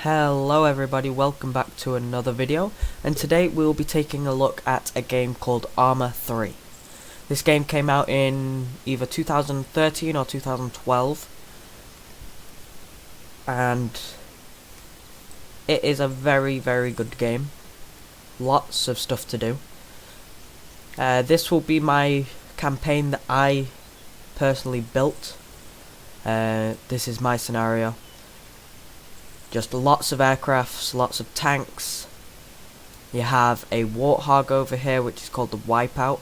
Hello everybody, welcome back to another video, and today we'll be taking a look at a game called Arma 3. This game came out in either 2013 or 2012, and it is a very good game. Lots of stuff to do. This will be my campaign that I personally built. This is my scenario. Just lots of aircrafts, lots of tanks. You have a Warthog over here, which is called the Wipeout.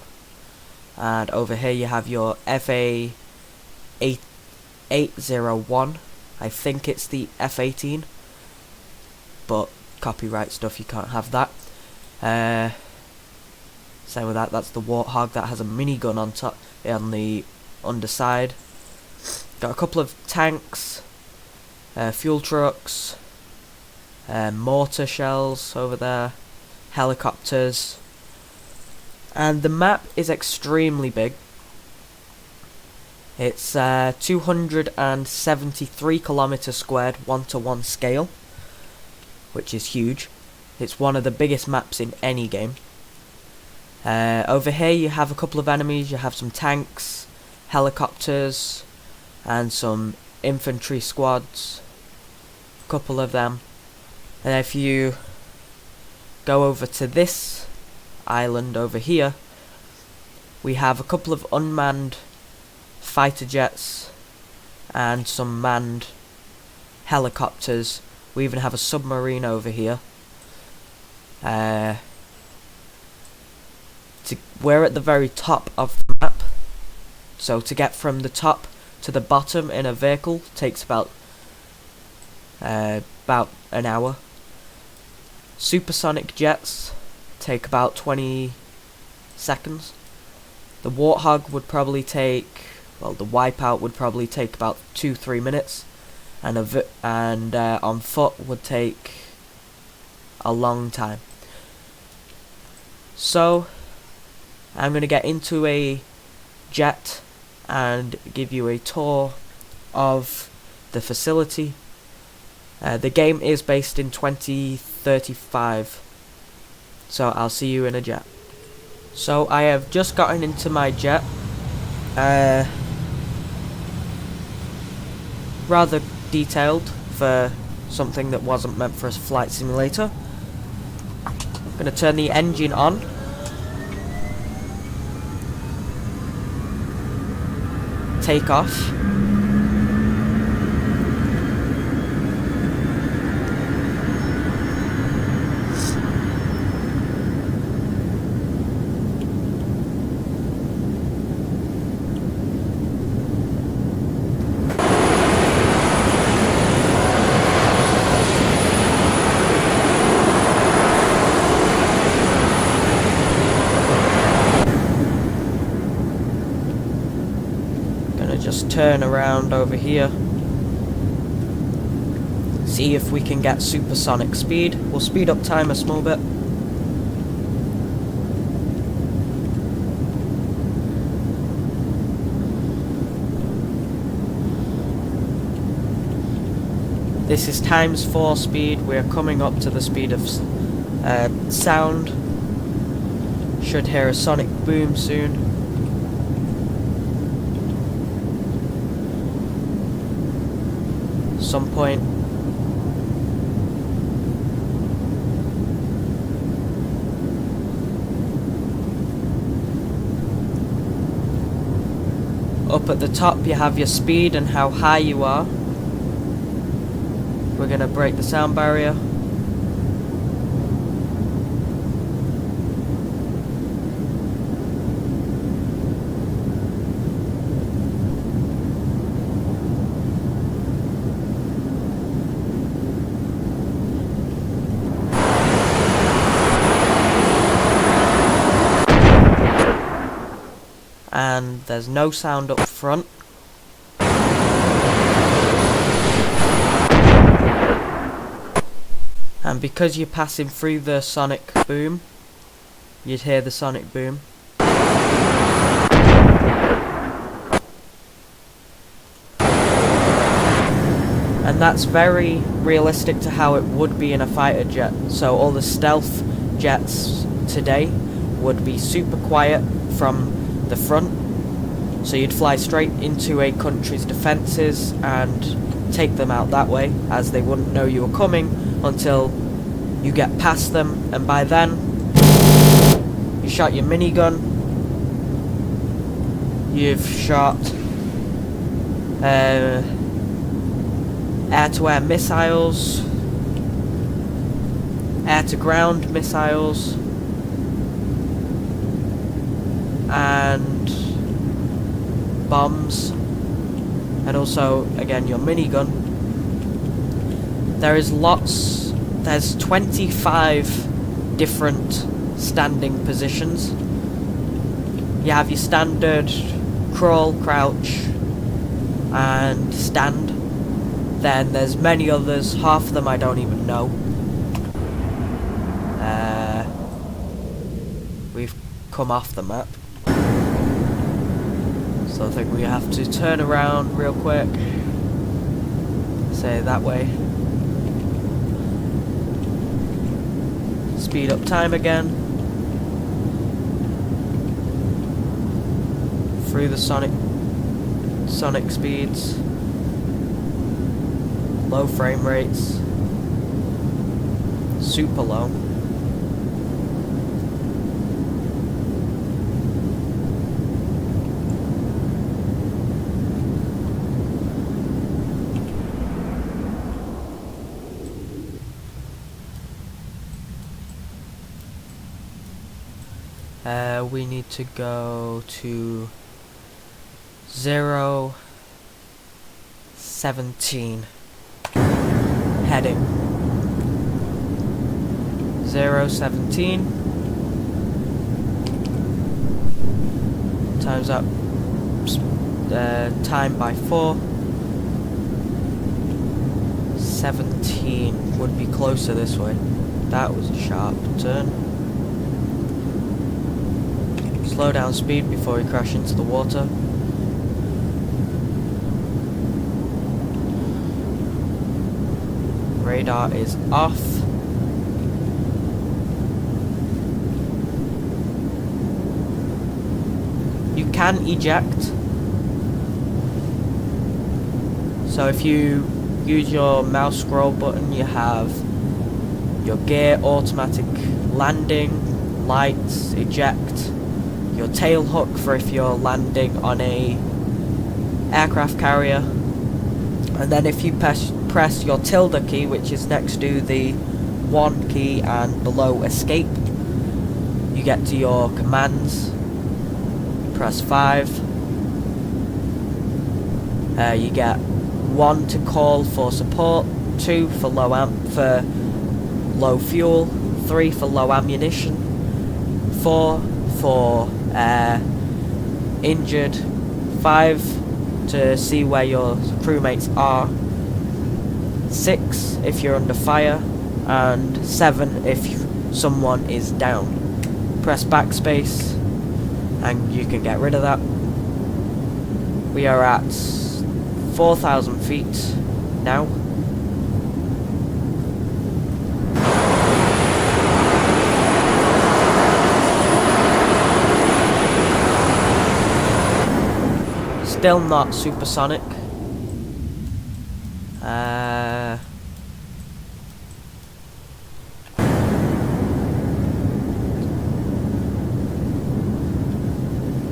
And over here you have your FA-801. I think it's the F-18. But copyright stuff, you can't have that. Same with that, that's the Warthog that has a minigun on top, on the underside. Got a couple of tanks, fuel trucks, mortar shells over there, helicopters, and the map is extremely big. It's 273 kilometers squared, 1:1 scale, which is huge. It's one of the biggest maps in any game. Over here you have a couple of enemies. You have some tanks, helicopters, and some infantry squads, a couple of them. And if you go over to this island over here, we have a couple of unmanned fighter jets and some manned helicopters. We even have a submarine over here. We're at the very top of the map, so to get from the top to the bottom in a vehicle takes about an hour. Supersonic jets take about 20 seconds. The Warthog would probably take, well, the Wipeout would probably take about 2-3 minutes, and on foot would take a long time. So I'm going to get into a jet and give you a tour of the facility. The game is based in 2035, so I'll see you in a jet. So I have just gotten into my jet. Rather detailed for something that wasn't meant for a flight simulator. I'm going to turn the engine on. Take off. Just turn around over here, see if we can get supersonic speed. We'll speed up time a small bit. This is times 4 speed. We're coming up to the speed of sound. Should hear a sonic boom soon. Some point. Up at the top you have your speed and how high you are. We're going to break the sound barrier. And there's no sound up front. And because you're passing through the sonic boom, you'd hear the sonic boom. and that's very realistic to how it would be in a fighter jet. So all the stealth jets today would be super quiet from the front, so you'd fly straight into a country's defences and take them out that way, as they wouldn't know you were coming until you get past them, and by then you shot your minigun, you've shot air-to-air missiles, air-to-ground missiles, and bombs, and also, again, your minigun. There's 25 different standing positions. You have your standard crawl, crouch, and stand. Then there's many others, half of them I don't even know. We've come off the map, so I think we have to turn around real quick. Say that way. Speed up time again. Through the sonic speeds. Low frame rates. Super low. We need to go to 017. Heading 017. Times up time by 4. 17 would be closer this way. That was a sharp turn. Slow down speed before we crash into the water. Radar is off. You can eject. So if you use your mouse scroll button, you have your gear, automatic landing, lights, eject, your tail hook for if you're landing on a aircraft carrier, and then if you press your tilde key, which is next to the 1 key and below escape, you get to your commands. Press 5. You get 1 to call for support, 2 for low fuel, 3 for low ammunition, 4 for injured, 5 to see where your crewmates are, 6 if you're under fire, and 7 if someone is down. Press backspace and you can get rid of that. We are at 4,000 feet now. Still not supersonic.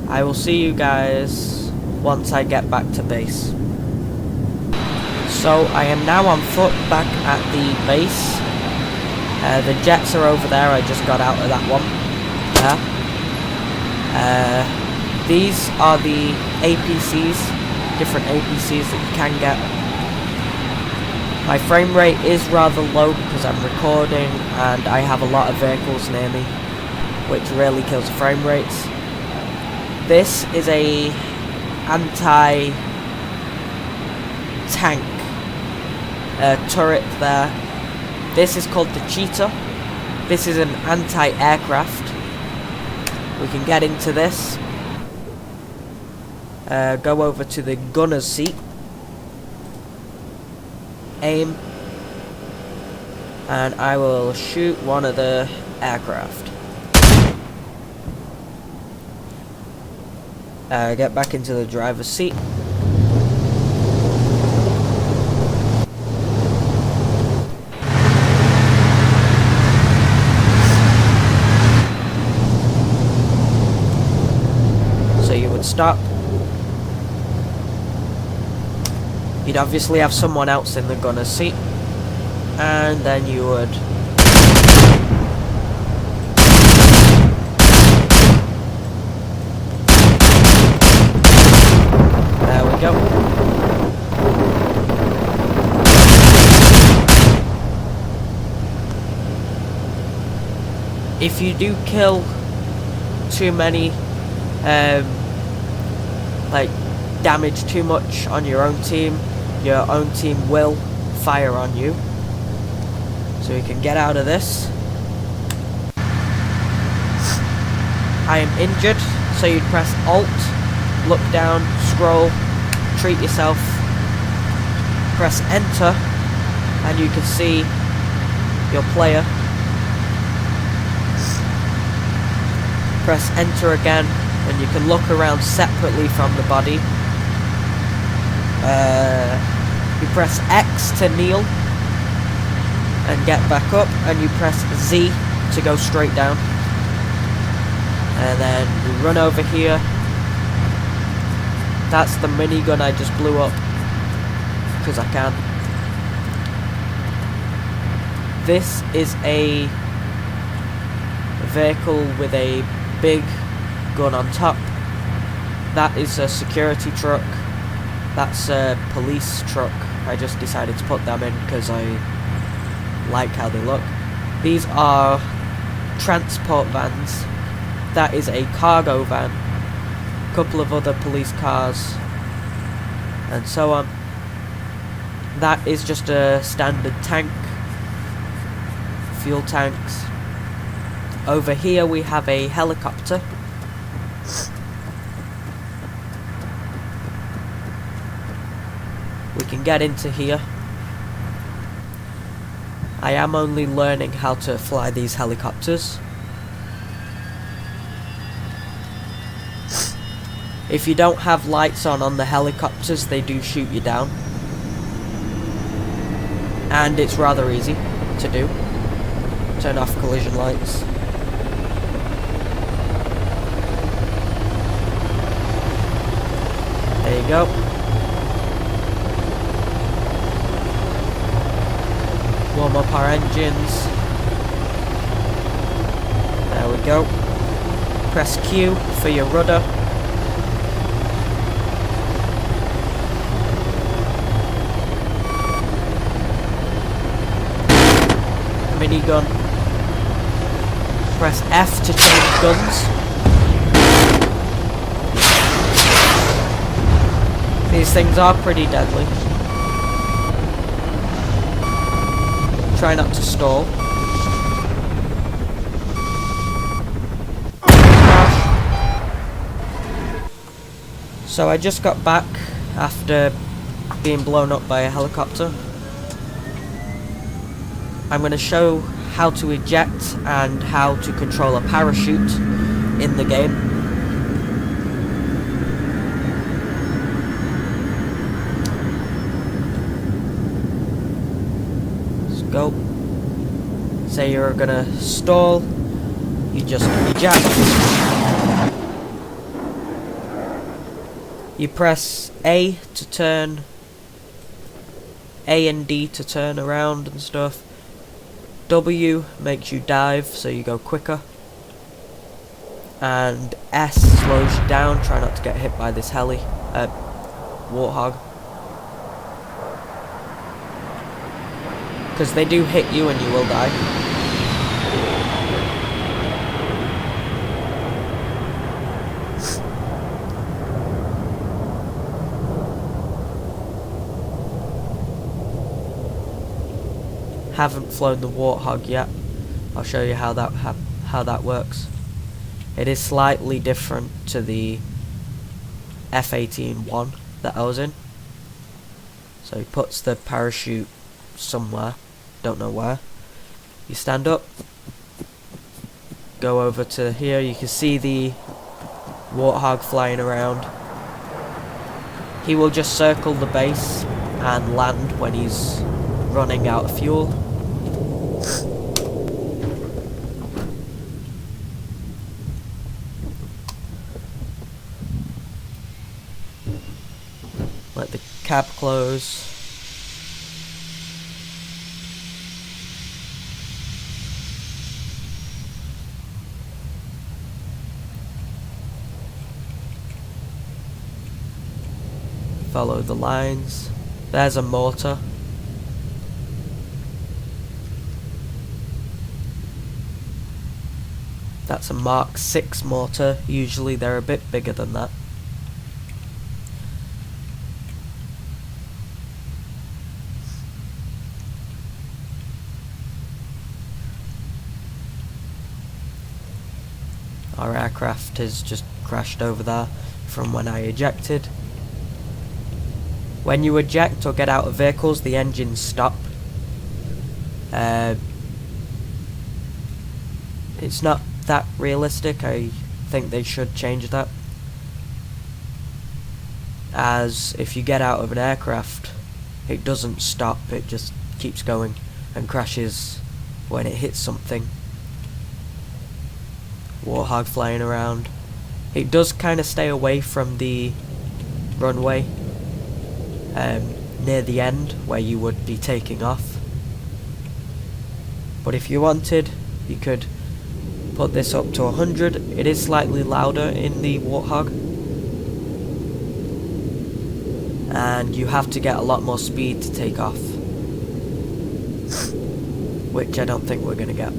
I will see you guys once I get back to base. So I am now on foot back at the base. The jets are over there. I just got out of that one. These are the APCs, different APCs that you can get. My frame rate is rather low because I'm recording and I have a lot of vehicles near me, which really kills the frame rates. This is a anti-tank turret there. This is called the Cheetah. This is an anti-aircraft. We can get into this. Go over to the gunner's seat. aim, and I will shoot one of the aircraft. Get back into the driver's seat. So you would stop. You'd obviously have someone else in the gunner's seat, and then you would there we go. If you do kill too many, like damage too much on your own team will fire on you. So you can get out of this. I am injured, so you'd press Alt, look down, scroll, treat yourself, press Enter, and you can see your player. Press Enter again, and you can look around separately from the body. You press X to kneel and get back up, and you press Z to go straight down. And then you run over here. That's the minigun I just blew up, because I can. This is a vehicle with a big gun on top. That is a security truck. That's a police truck. I just decided to put them in because I like how they look. These are transport vans. That is a cargo van. A couple of other police cars, and so on. That is just a standard tank. Fuel tanks. Over here we have a helicopter. We can get into here. I am only learning how to fly these helicopters. If you don't have lights on the helicopters, they do shoot you down. And it's rather easy to do. Turn off collision lights. There you go. Warm up our engines. There we go. Press Q for your rudder. Minigun. Press F to change guns. These things are pretty deadly. Try not to stall. So I just got back after being blown up by a helicopter. I'm going to show how to eject and how to control a parachute in the game. Let's go. Say you're going to stall, you just eject. You press A to turn, A and D to turn around and stuff. W makes you dive, so you go quicker. And S slows you down, try not to get hit by this warthog. Because they do hit you and you will die. Haven't flown the warthog yet. I'll show you how that works. It is slightly different to the F-18-1 that I was in. So he puts the parachute somewhere, don't know where. You stand up, go over to here, you can see the warthog flying around. He will just circle the base and land when he's running out of fuel. Let the cab close. Follow the lines. There's a mortar. That's a Mark 6 mortar. Usually they're a bit bigger than that. Our aircraft has just crashed over there from when I ejected. When you eject or get out of vehicles, the engines stop. It's not that realistic. I think they should change that. As if you get out of an aircraft, it doesn't stop, it just keeps going and crashes when it hits something. Warthog flying around. It does kind of stay away from the runway near the end where you would be taking off. But if you wanted, you could put this up to 100. It is slightly louder in the Warthog, and you have to get a lot more speed to take off, which I don't think we're going to get.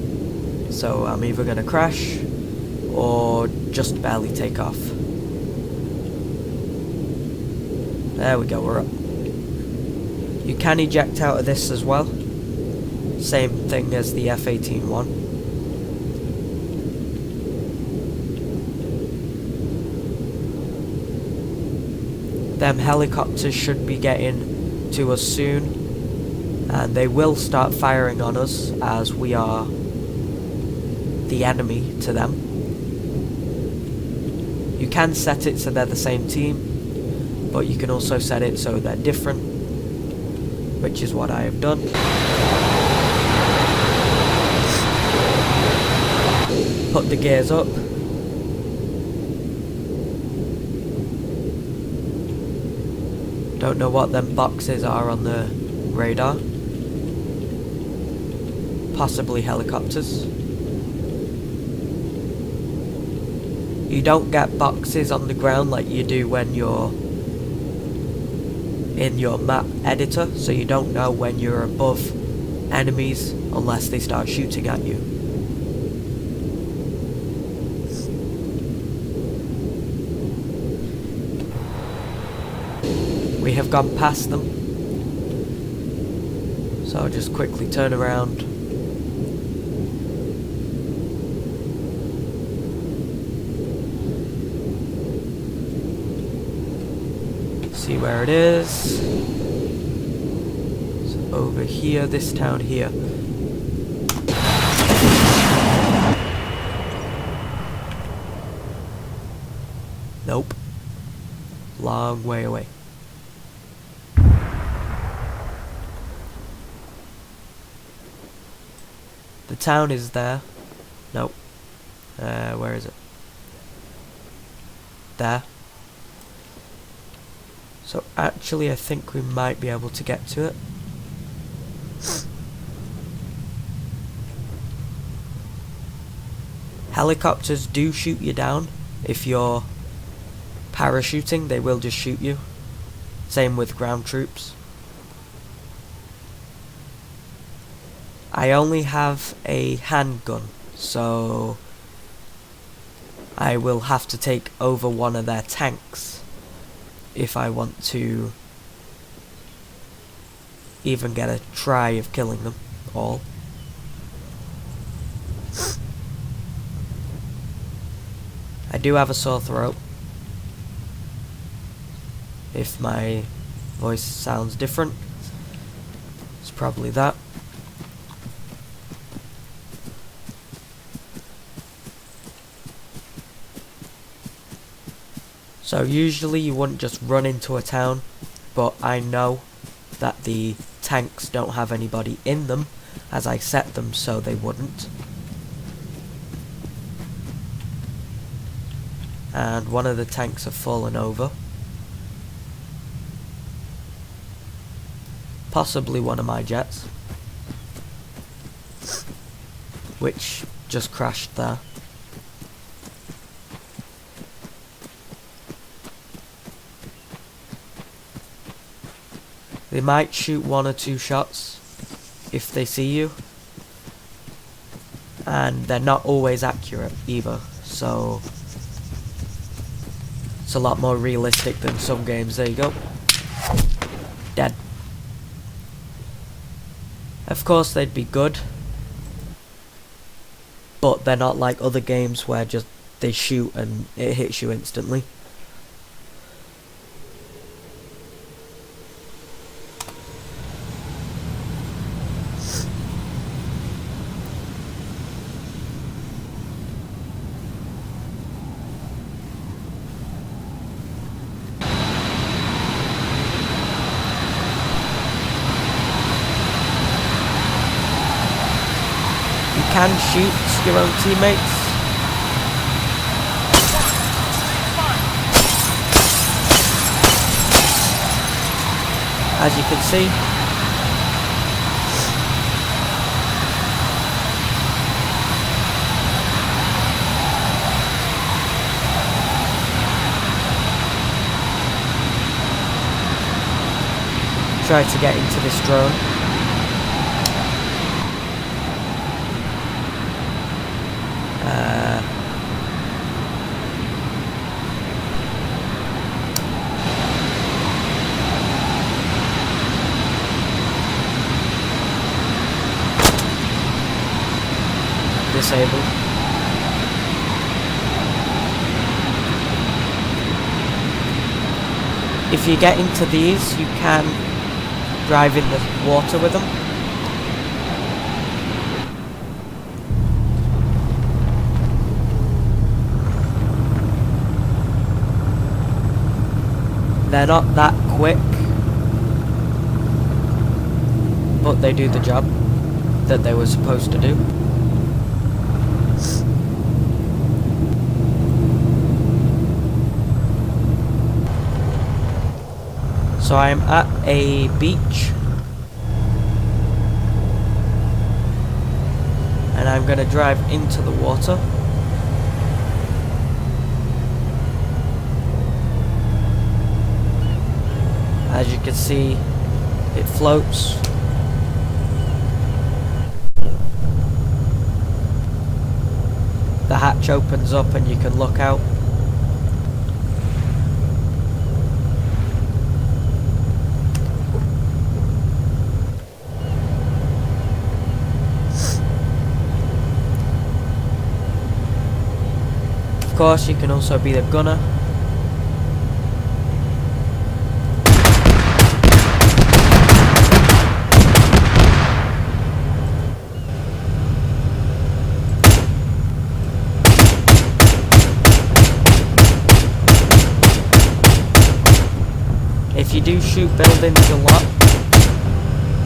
So I'm either going to crash or just barely take off. There we go, we're up. You can eject out of this as well. Same thing as the F-18 one. Them helicopters should be getting to us soon, and they will start firing on us as we are the enemy to them. You can set it so they're the same team, but you can also set it so they're different, which is what I have done. Put the gears up. Don't know what them boxes are on the radar. Possibly helicopters. You don't get boxes on the ground like you do when you're in your map editor, so you don't know when you're above enemies unless they start shooting at you. We have gone past them, so I'll just quickly turn around. See where it is. So over here, this town here. Nope. Long way away. The town is there. Nope. Where is it? There. So actually I think we might be able to get to it. Helicopters do shoot you down. If you're parachuting, they will just shoot you. Same with ground troops. I only have a handgun, so I will have to take over one of their tanks if I want to even get a try of killing them all. I do have a sore throat. If my voice sounds different, it's probably that. So usually you wouldn't just run into a town, but I know that the tanks don't have anybody in them, as I set them so they wouldn't. And one of the tanks have fallen over. Possibly one of my jets, which just crashed there. They might shoot 1 or 2 shots if they see you, and they're not always accurate either, so it's a lot more realistic than some games. There you go. Dead. Of course they'd be good, but they're not like other games where just they shoot and it hits you instantly. You can shoot your own teammates. As you can see. Try to get into this drone. Disabled. If you get into these, you can drive in the water with them. They're not that quick, but they do the job that they were supposed to do. So I'm at a beach, and I'm going to drive into the water. As you can see, it floats. The hatch opens up and you can look out. Of course, you can also be the gunner. If you do shoot buildings a lot,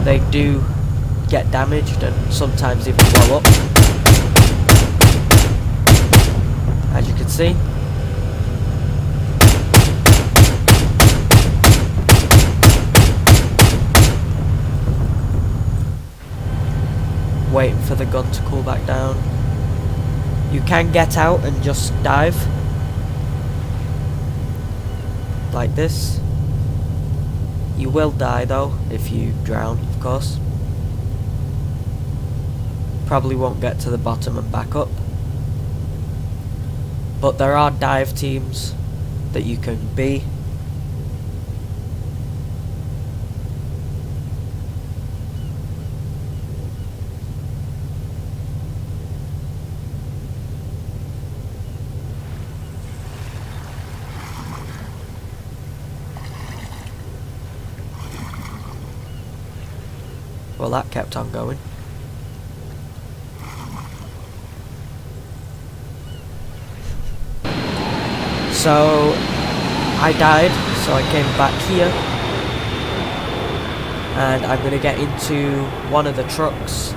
they do get damaged and sometimes even blow up. As you can see. Waiting for the gun to cool back down. You can get out and just dive. Like this. You will die though if you drown, of course. Probably won't get to the bottom and back up. But there are dive teams that you can be. Well, that kept on going. So I died, so I came back here. And I'm going to get into one of the trucks,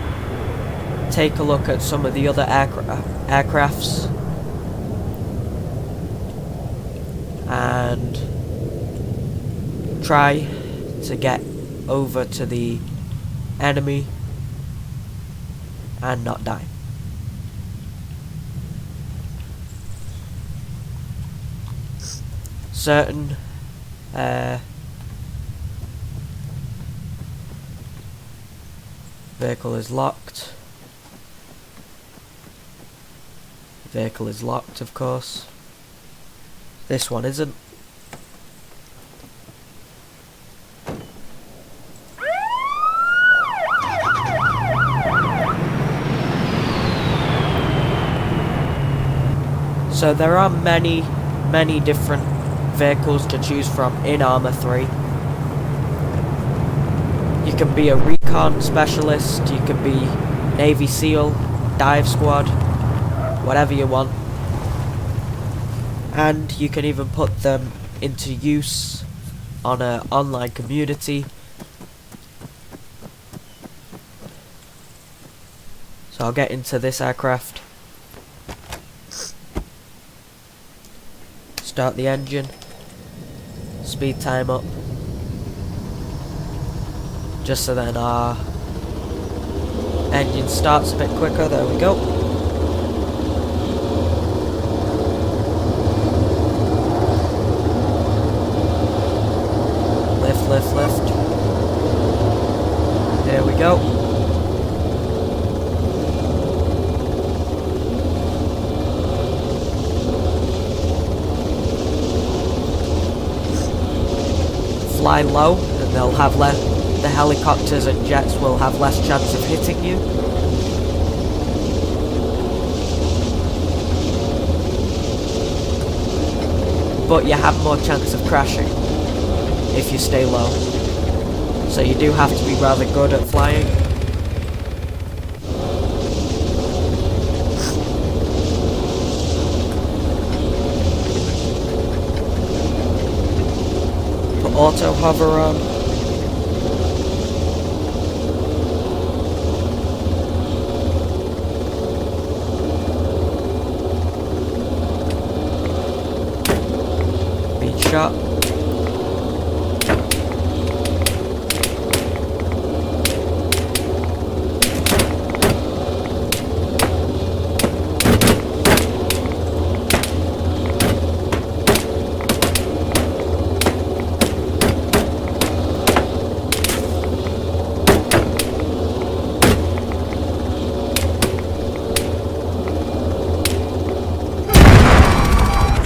take a look at some of the other aircrafts, and try to get over to the enemy and not die. Certain vehicle is locked. Vehicle is locked, of course. This one isn't. So there are many different vehicles to choose from in Arma 3. You can be a recon specialist, you can be Navy SEAL, dive squad, whatever you want. And you can even put them into use on an online community. So I'll get into this aircraft. Start the engine. Speed time up. Just so then our engine starts a bit quicker. There we go. Lift, lift, lift. There we go. Fly low, and they'll have the helicopters and jets will have less chance of hitting you. But you have more chance of crashing if you stay low. So you do have to be rather good at flying. Put auto hover on. Shot.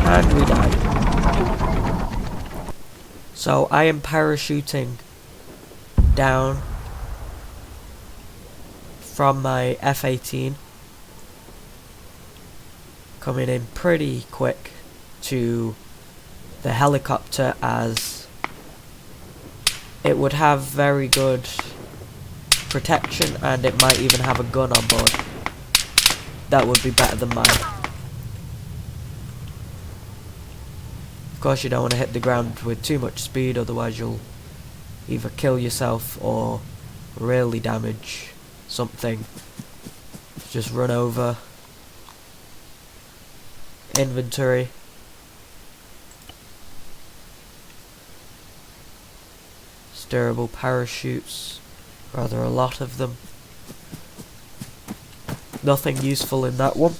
And we died. So I am parachuting down from my F-18, coming in pretty quick to the helicopter, as it would have very good protection and it might even have a gun on board. That would be better than mine. Of course, you don't want to hit the ground with too much speed, otherwise you'll either kill yourself or really damage something. Just run over. Inventory. Steerable parachutes. Rather a lot of them. Nothing useful in that one.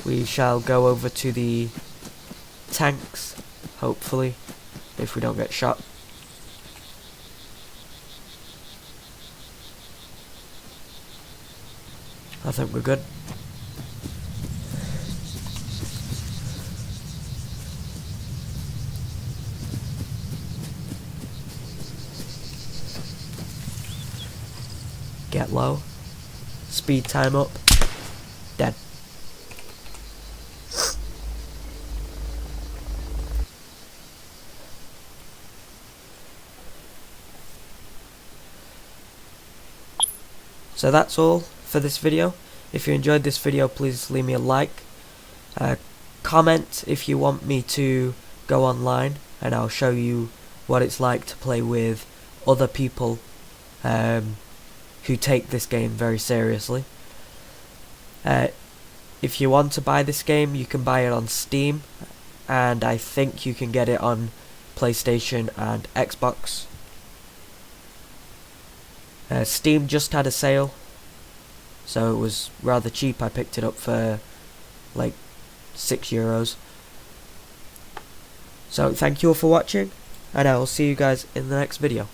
We shall go over to the tanks, hopefully, if we don't get shot. I think we're good. Get low. Speed time up. Dead. So that's all for this video. If you enjoyed this video, please leave me a like. Comment if you want me to go online, and I'll show you what it's like to play with other people who take this game very seriously. If you want to buy this game, you can buy it on Steam, and I think you can get it on PlayStation and Xbox. Steam just had a sale, so it was rather cheap. I picked it up for like €6. So thank you all for watching, and I will see you guys in the next video.